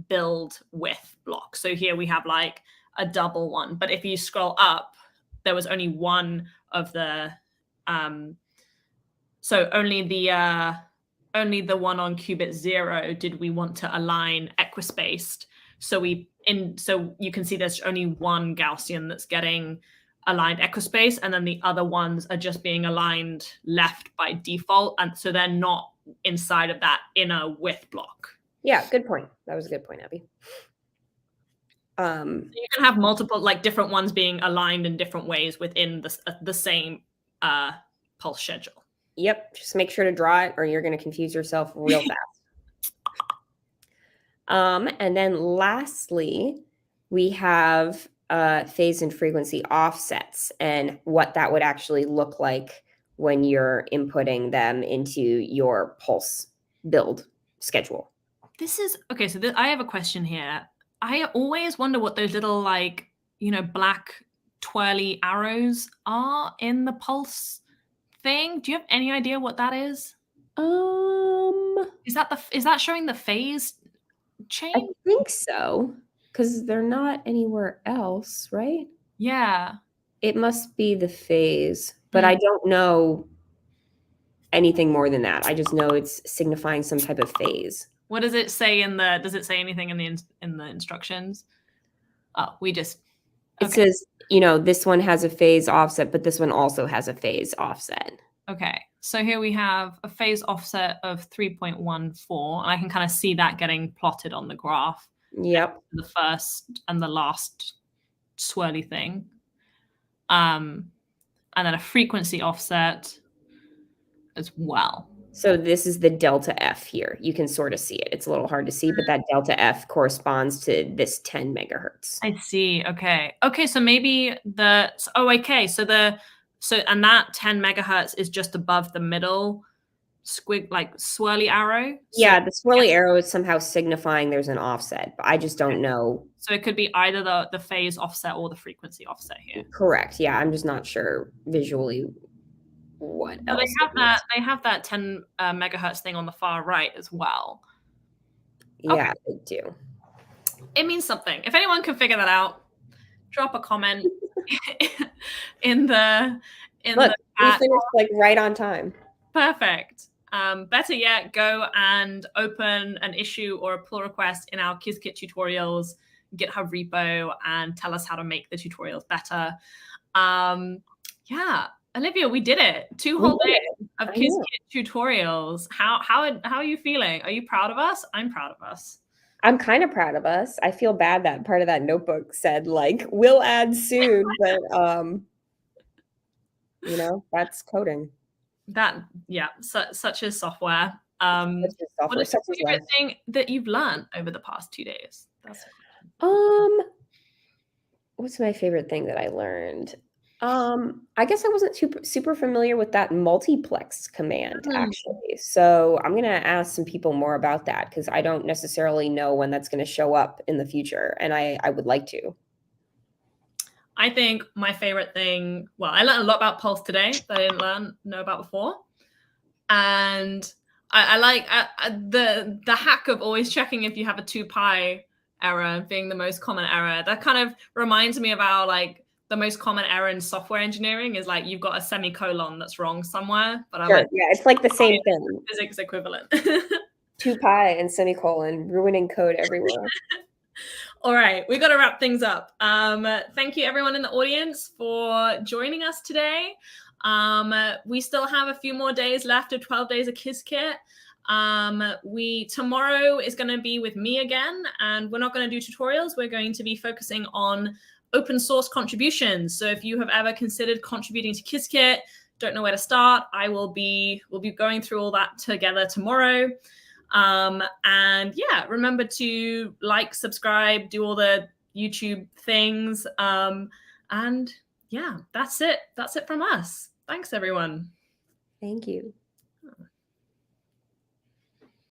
build width block. So here we have like a double one, but if you scroll up, there was only one of the so only the one on qubit 0 did we want to align equispaced. So you can see there's only one Gaussian that's getting aligned equispace, and then the other ones are just being aligned left by default, and so they're not inside of that inner width block. Yeah, good point. That was a good point, Abby. You can have multiple, like different ones being aligned in different ways within the same pulse schedule. Yep, just make sure to draw it or you're going to confuse yourself real fast. And then lastly, we have phase and frequency offsets and what that would actually look like when you're inputting them into your pulse build schedule. This is okay. So I have a question here. I always wonder what those little like, black twirly arrows are in the pulse thing. Do you have any idea what that is? Is that showing the phase change? I think so, because they're not anywhere else, right? Yeah. It must be the phase, but I don't know anything more than that. I just know it's signifying some type of phase. What does it say does it say anything in the instructions? Oh, it says, this one has a phase offset, but this one also has a phase offset. Okay. So here we have a phase offset of 3.14, and I can kind of see that getting plotted on the graph. Yep. The first and the last swirly thing. And then a frequency offset as well. So this is the delta F here. You can sort of see it. It's a little hard to see, but that delta F corresponds to this 10 megahertz. I see. Okay. Okay. So maybe and that 10 megahertz is just above the middle swirly arrow. Yeah, the swirly arrow is somehow signifying there's an offset, but I just don't know. So it could be either the phase offset or the frequency offset here. Correct. Yeah, I'm just not sure visually what else. They have that 10 megahertz thing on the far right as well. Yeah, they do. It means something. If anyone can figure that out, drop a comment in the Look, we chat. finished like right on time. Perfect. Better yet, go and open an issue or a pull request in our Qiskit Tutorials GitHub repo and tell us how to make the tutorials better. Yeah, Olivia, we did it. 2 whole days of Qiskit Tutorials. How are you feeling? Are you proud of us? I'm proud of us. I'm kind of proud of us. I feel bad that part of that notebook said like we'll add soon, but you know, that's coding. That, yeah, such as software. Such as software, What is such your as favorite life. thing that you've learned over the past 2 days? That's What's my favorite thing that I learned? I guess I wasn't super familiar with that multiplex command actually. So I'm gonna ask some people more about that because I don't necessarily know when that's gonna show up in the future, and I would like to. I think my favorite thing, well, I learned a lot about Pulse today that I didn't know about before. And I like the hack of always checking if you have a 2pi error being the most common error. That kind of reminds me of how like the most common error in software engineering is like you've got a semicolon that's wrong somewhere. But I'm Sure, like, yeah, it's like the same thing. Physics equivalent. 2pi and semicolon, ruining code everywhere. All right, we got to wrap things up. Thank you everyone in the audience for joining us today. We still have a few more days left of 12 days of Qiskit. Tomorrow is going to be with me again, and we're not going to do tutorials. We're going to be focusing on open source contributions. So if you have ever considered contributing to Qiskit, don't know where to start, we'll be going through all that together tomorrow. And yeah, remember to like, subscribe, do all the YouTube things. And yeah, that's it. That's it from us. Thanks, everyone. Thank you.